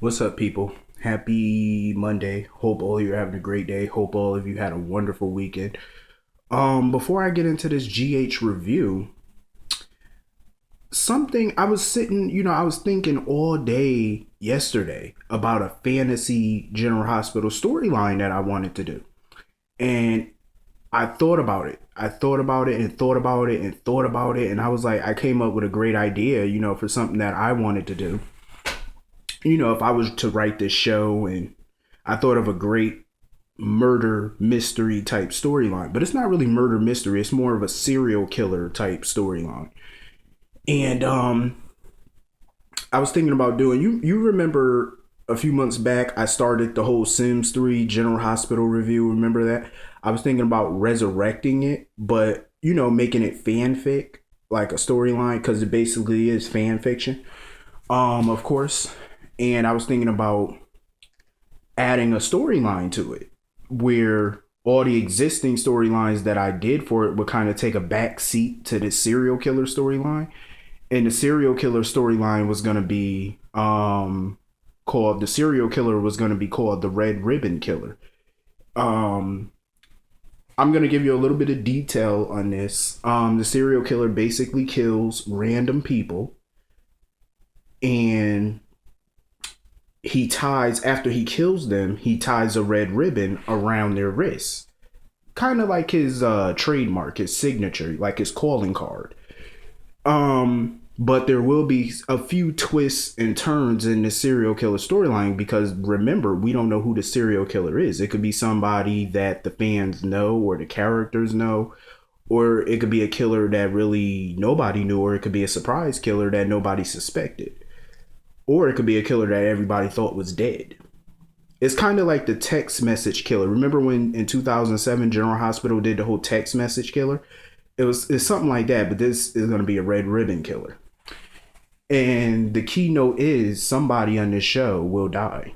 What's up, people? Happy Monday. Hope all of you are having a great day. Hope all of you had a wonderful weekend. Before I get into this GH review, something I was sitting, I was thinking all day yesterday about a fantasy General Hospital storyline that I wanted to do. And I thought about it. I thought about it and thought about it and thought about it. And I was like, I came up with a great idea, for something that I wanted to do. If I was to write this show, and I thought of a great murder mystery type storyline, but it's not really murder mystery. It's more of a serial killer type storyline. And I was thinking about doing you remember a few months back I started the whole Sims 3 General Hospital review. Remember that? I was thinking about resurrecting it, but making it fanfic, like a storyline, because it basically is fan fiction. Of course. And I was thinking about adding a storyline to it where all the existing storylines that I did for it would kind of take a back seat to the serial killer storyline. And the serial killer storyline was going to be called the serial killer was going to be called the Red Ribbon Killer. Um I'm going to give you a little bit of detail on this. The serial killer basically kills random people, and after he kills them, he ties a red ribbon around their wrists, kind of like his trademark, his signature, like his calling card. But there will be a few twists and turns in the serial killer storyline, because remember, we don't know who the serial killer is. It could be somebody that the fans know or the characters know, or it could be a killer that really nobody knew, or it could be a surprise killer that nobody suspected, or it could be a killer that everybody thought was dead. It's kind of like the text message killer. Remember when in 2007 General Hospital did the whole text message killer? It's something like that, but this is going to be a red ribbon killer. And the keynote is somebody on this show will die.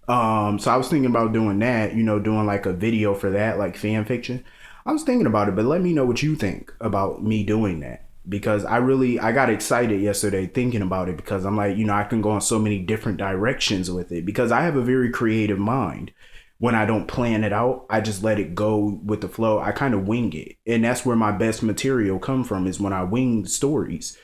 So I was thinking about doing that, doing like a video for that, like fan fiction. I was thinking about it, but let me know what you think about me doing that, because I got excited yesterday thinking about it, because I'm like, I can go in so many different directions with it, because I have a very creative mind. When I don't plan it out, I just let it go with the flow. I kind of wing it. And that's where my best material come from, is when I wing stories.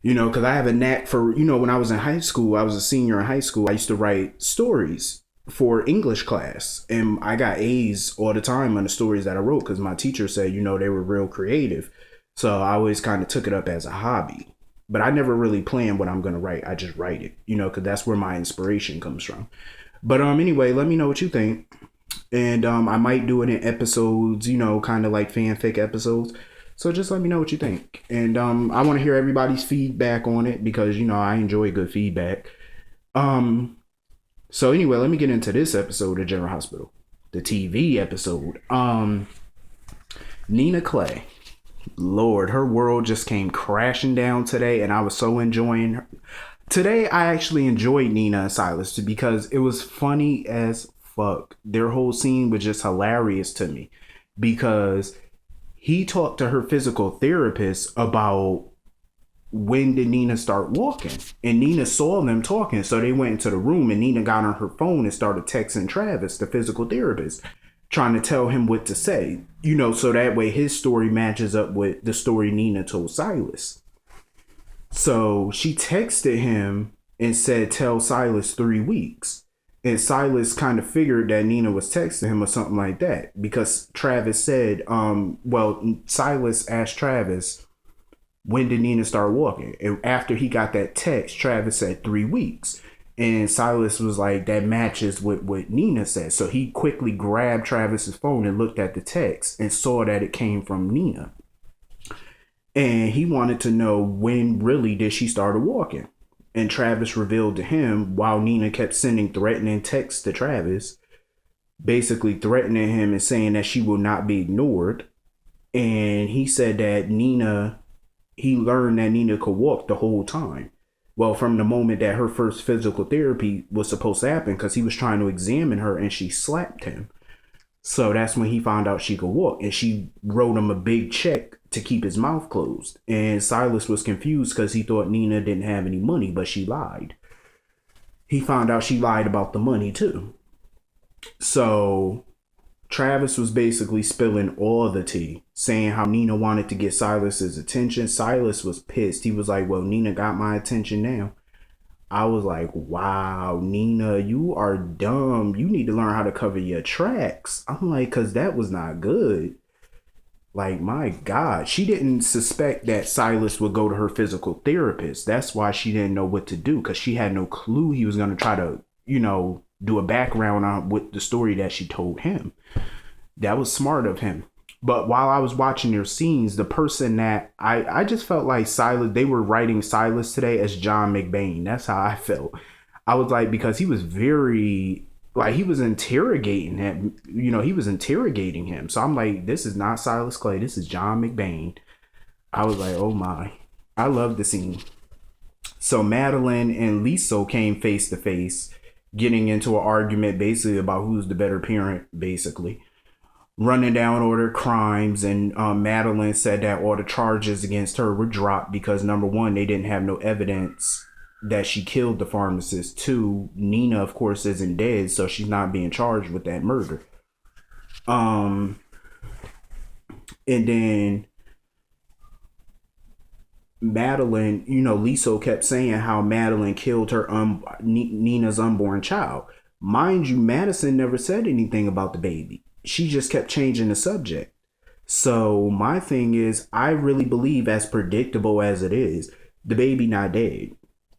Because I have a knack for, when I was in high school, I was a senior in high school, I used to write stories for English class. And I got A's all the time on the stories that I wrote, because my teacher said, they were real creative. So I always kind of took it up as a hobby. But I never really plan what I'm going to write. I just write it, because that's where my inspiration comes from. But anyway, let me know what you think. And I might do it in episodes, kind of like fanfic episodes. So just let me know what you think. And I want to hear everybody's feedback on it, because, I enjoy good feedback. So anyway, let me get into this episode of General Hospital, the TV episode. Nina Clay. Lord, her world just came crashing down today, and I was so enjoying her. Today, I actually enjoyed Nina and Silas, because it was funny as fuck. Their whole scene was just hilarious to me, because he talked to her physical therapist about when did Nina start walking, and Nina saw them talking, so they went into the room, and Nina got on her phone and started texting Travis, the physical therapist, trying to tell him what to say, so that way his story matches up with the story Nina told Silas. So she texted him and said, tell Silas 3 weeks. And Silas kind of figured that Nina was texting him or something like that, because Travis said, Silas asked Travis, when did Nina start walking? And after he got that text, Travis said 3 weeks. And Silas was like, that matches with what Nina said. So he quickly grabbed Travis's phone and looked at the text and saw that it came from Nina. And he wanted to know, when really did she start walking? And Travis revealed to him, while Nina kept sending threatening texts to Travis, basically threatening him and saying that she will not be ignored. And he said that he learned that Nina could walk the whole time. Well, from the moment that her first physical therapy was supposed to happen, because he was trying to examine her and she slapped him. So that's when he found out she could walk, and she wrote him a big check to keep his mouth closed. And Silas was confused, because he thought Nina didn't have any money, but she lied. he found out she lied about the money too. So Travis was basically spilling all the tea, saying how Nina wanted to get Silas's attention. Silas was pissed. He was like, well, Nina got my attention now. I was like, wow, Nina, you are dumb. You need to learn how to cover your tracks. I'm like, because that was not good. Like, my God, she didn't suspect that Silas would go to her physical therapist. That's why she didn't know what to do, because she had no clue he was going to try to, do a background on with the story that she told him. That was smart of him. But while I was watching their scenes, the person that I just felt like Silas, they were writing Silas today as John McBain. That's how I felt. I was like, because he was very, like, he was interrogating him. He was interrogating him. So I'm like, this is not Silas Clay. This is John McBain. I was like, oh my. I love the scene. So Madeline and Liso came face to face, getting into an argument basically about who's the better parent, basically. Running down all their crimes, and Madeline said that all the charges against her were dropped because, number one, they didn't have no evidence that she killed the pharmacist. Two, Nina, of course, isn't dead, so she's not being charged with that murder. And then Madeline, Liso kept saying how Madeline killed her Nina's unborn child. Mind you, Madison never said anything about the baby. She just kept changing the subject. So my thing is, I really believe, as predictable as it is, the baby not dead.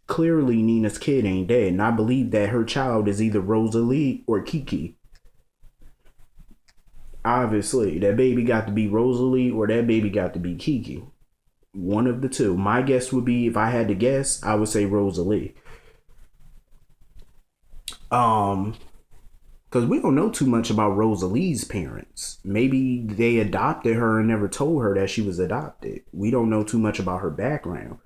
Clearly, Nina's kid ain't dead, and I believe that her child is either Rosalie or Kiki. Obviously, that baby got to be Rosalie or that baby got to be Kiki. One of the two. My guess would be, if I had to guess, I would say Rosalie. Because we don't know too much about Rosalie's parents. Maybe they adopted her and never told her that she was adopted. We don't know too much about her background.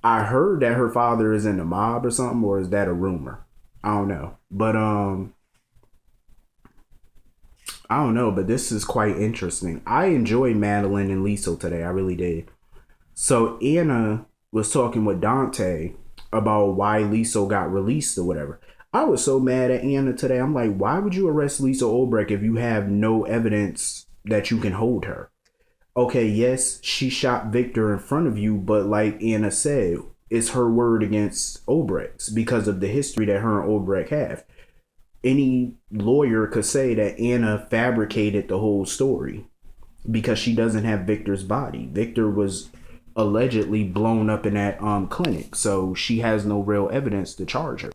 I heard that her father is in the mob or something, or is that a rumor? I don't know. But I don't know, but this is quite interesting. I enjoyed Madeline and Liso today. I really did. So Anna was talking with Dante about why Liso got released or whatever. I was so mad at Anna today. I'm like, why would you arrest Lisa Olbrich if you have no evidence that you can hold her? Okay, yes, she shot Victor in front of you, but like Anna said, it's her word against Olbrich's because of the history that her and Olbrich have. Any lawyer could say that Anna fabricated the whole story because she doesn't have Victor's body. Victor was allegedly blown up in that clinic, so she has no real evidence to charge her.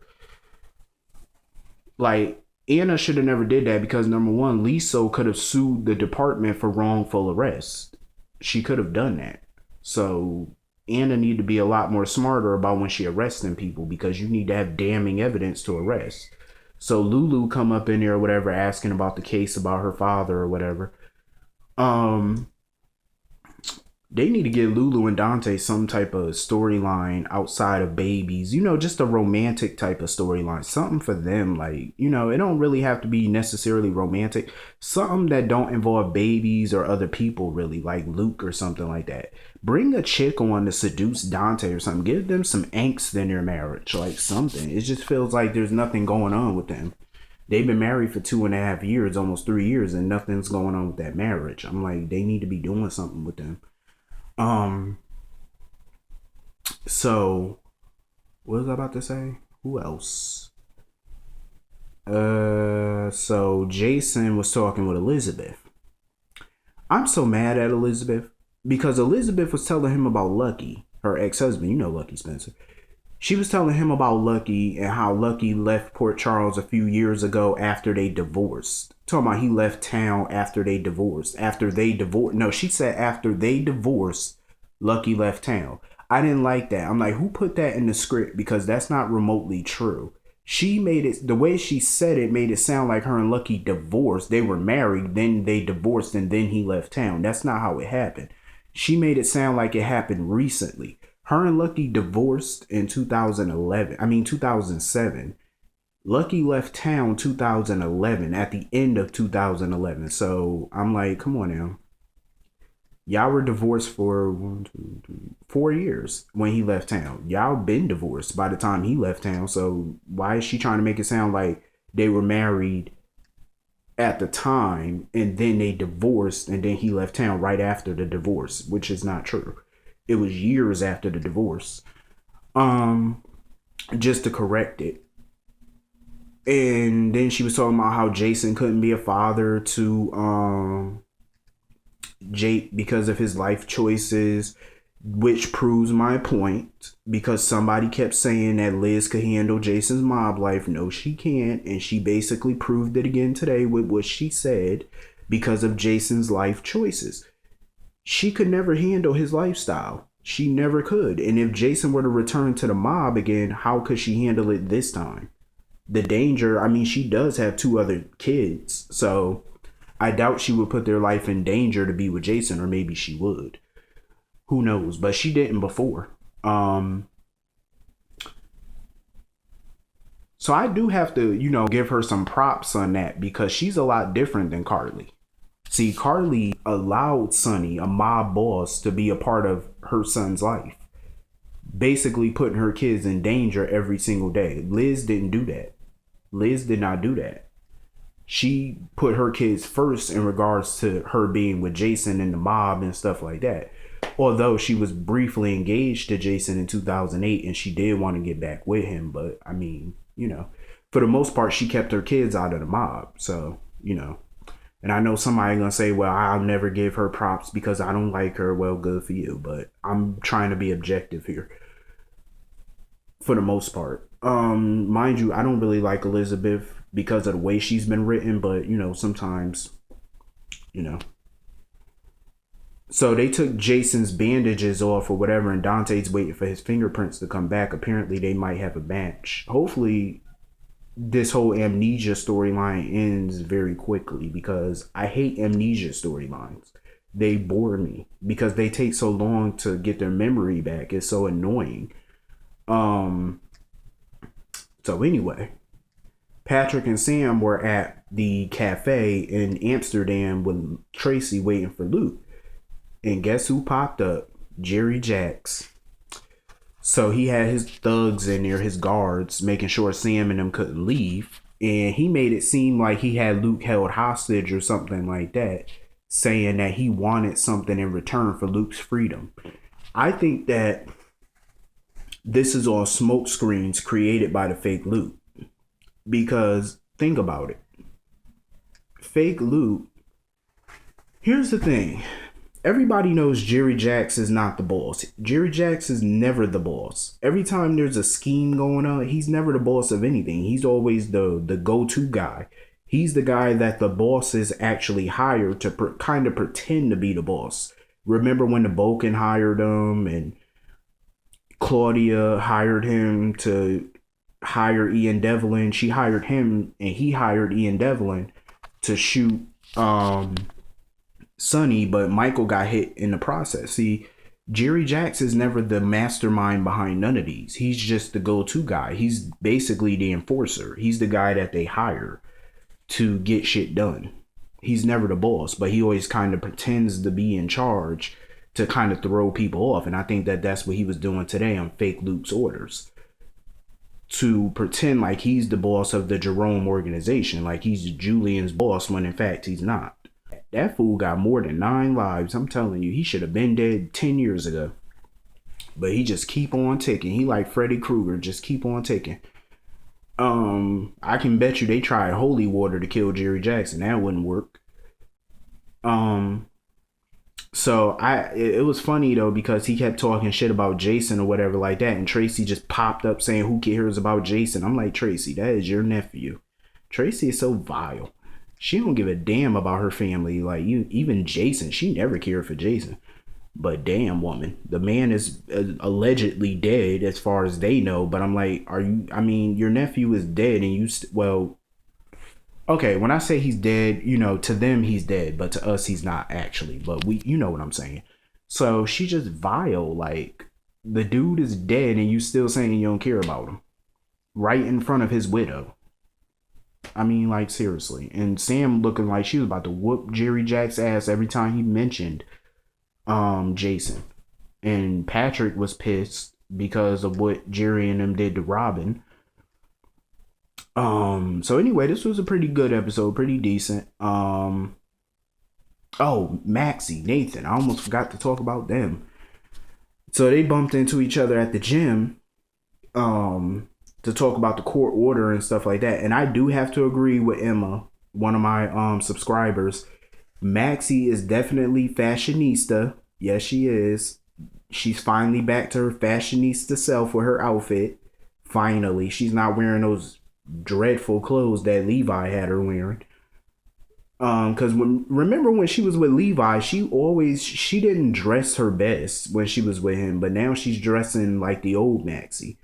Like, Anna should have never did that because, number one, Liso could have sued the department for wrongful arrest. She could have done that. So Anna need to be a lot more smarter about when she arresting people, because you need to have damning evidence to arrest. So Lulu come up in there or whatever, asking about the case about her father or whatever. They need to give Lulu and Dante some type of storyline outside of babies. Just a romantic type of storyline. Something for them. Like, it don't really have to be necessarily romantic. Something that don't involve babies or other people, really. Like Luke or something like that. Bring a chick on to seduce Dante or something. Give them some angst in their marriage. Like something. It just feels like there's nothing going on with them. They've been married for 2.5 years, almost 3 years, and nothing's going on with that marriage. I'm like, they need to be doing something with them. So what was I about to say? Who else? So Jason was talking with Elizabeth. I'm so mad at Elizabeth because Elizabeth was telling him about Lucky, her ex-husband. Lucky Spencer. She was telling him about Lucky and how Lucky left Port Charles a few years ago after they divorced. Talking about he left town after they divorced. No, she said after they divorced, Lucky left town. I didn't like that. I'm like, who put that in the script? Because that's not remotely true. She made it, the way she said it made it sound like her and Lucky divorced. They were married, then they divorced, and then he left town. That's not how it happened. She made it sound like it happened recently. Her and Lucky divorced in 2007. Lucky left town 2011, at the end of 2011. So I'm like, come on now. Y'all were divorced for 4 years when he left town. Y'all been divorced by the time he left town. So why is she trying to make it sound like they were married at the time and then they divorced and then he left town right after the divorce, which is not true. It was years after the divorce. Um, just to correct it. And then she was talking about how Jason couldn't be a father to Jake because of his life choices, which proves my point because somebody kept saying that Liz could handle Jason's mob life. No, she can't. And she basically proved it again today with what she said because of Jason's life choices. She could never handle his lifestyle. She never could. And if Jason were to return to the mob again, how could she handle it this time? The danger, I mean, she does have 2 other kids. So I doubt she would put their life in danger to be with Jason, or maybe she would. Who knows? But she didn't before. So I do have to, give her some props on that because she's a lot different than Carly. See, Carly allowed Sonny, a mob boss, to be a part of her son's life, basically putting her kids in danger every single day. Liz didn't do that. Liz did not do that. She put her kids first in regards to her being with Jason and the mob and stuff like that. Although she was briefly engaged to Jason in 2008 and she did want to get back with him. But I mean, for the most part, she kept her kids out of the mob. So, and I know somebody gonna say, well, I'll never give her props because I don't like her. Well, good for you. But I'm trying to be objective here for the most part. Mind you, I don't really like Elizabeth because of the way she's been written, but sometimes, So they took Jason's bandages off or whatever, and Dante's waiting for his fingerprints to come back. Apparently, they might have a match. Hopefully, this whole amnesia storyline ends very quickly because I hate amnesia storylines. They bore me because they take so long to get their memory back. It's so annoying. So anyway, Patrick and Sam were at the cafe in Amsterdam with Tracy waiting for Luke. And guess who popped up? Jerry Jacks. So he had his thugs in there, his guards, making sure Sam and them couldn't leave. And he made it seem like he had Luke held hostage or something like that, saying that he wanted something in return for Luke's freedom. I think that this is all smoke screens created by the fake Luke. Because think about it. Fake Luke. Here's the thing. Everybody knows Jerry Jacks is not the boss. Jerry Jacks is never the boss. Every time there's a scheme going on, he's never the boss of anything. He's always the go-to guy. He's the guy that the bosses actually hire to kind of pretend to be the boss. Remember when the Boken hired him and Claudia hired him to hire Ian Devlin? She hired him and he hired Ian Devlin to shoot Sonny, but Michael got hit in the process. See, Jerry Jacks is never the mastermind behind none of these. He's just the go-to guy. He's basically the enforcer. He's the guy that they hire to get shit done. He's never the boss, but he always kind of pretends to be in charge to kind of throw people off. And I think that that's what he was doing today on Fake Luke's orders. To pretend like he's the boss of the Jerome organization, like he's Julian's boss, when in fact he's not. That fool got more than 9 lives. I'm telling you, he should have been dead 10 years ago. But he just keep on ticking. He like Freddy Krueger, just keep on ticking. I can bet you they tried holy water to kill Jerry Jackson. That wouldn't work. So it was funny though because he kept talking shit about Jason or whatever like that, and Tracy just popped up saying, "Who cares about Jason?" I'm like, Tracy, that is your nephew. Tracy is so vile. She don't give a damn about her family. Like even Jason, she never cared for Jason. But damn, woman, the man is allegedly dead as far as they know. But I'm like, are you? I mean, your nephew is dead, and you well, okay. When I say he's dead, to them he's dead, but to us he's not actually. But you know what I'm saying. So she just vile. Like the dude is dead, and you still saying you don't care about him, right in front of his widow. I mean, like, seriously. And Sam looking like she was about to whoop Jerry Jack's ass every time he mentioned Jason. And Patrick was pissed because of what Jerry and them did to Robin. So anyway, this was a pretty good episode, pretty decent. Oh, Maxie, Nathan, I almost forgot to talk about them. So they bumped into each other at the gym, to talk about the court order and stuff like that. And I do have to agree with Emma, one of my subscribers. Maxie is definitely fashionista. Yes, she is. She's finally back to her fashionista self with her outfit. Finally, she's not wearing those dreadful clothes that Levi had her wearing. Because remember when she was with Levi, she didn't dress her best when she was with him, but now she's dressing like the old Maxie.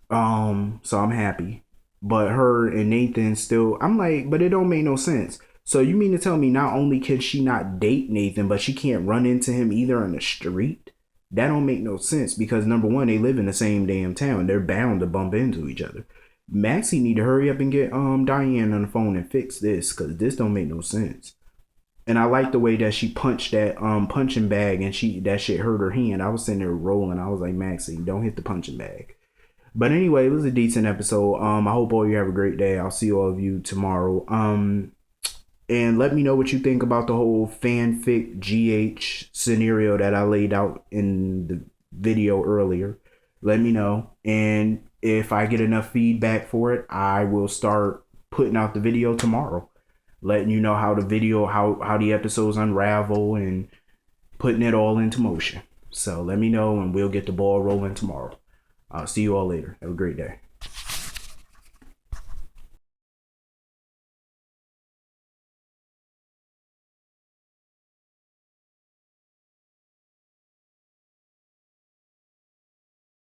So I'm happy. But her and Nathan still, I'm like, but it don't make no sense. So you mean to tell me not only can she not date Nathan, but she can't run into him either on the street? That don't make no sense because number one, they live in the same damn town. They're bound to bump into each other. Maxie need to hurry up and get Diane on the phone and fix this because this don't make no sense. And I like the way that she punched that punching bag and that shit hurt her hand. I was sitting there rolling. I was like, Maxie, don't hit the punching bag. But anyway, it was a decent episode. I hope all you have a great day. I'll see all of you tomorrow. And let me know what you think about the whole fanfic GH scenario that I laid out in the video earlier. Let me know. And if I get enough feedback for it, I will start putting out the video tomorrow. Letting you know how the video, how the episodes unravel and putting it all into motion. So let me know and we'll get the ball rolling tomorrow. I'll see you all later. Have a great day.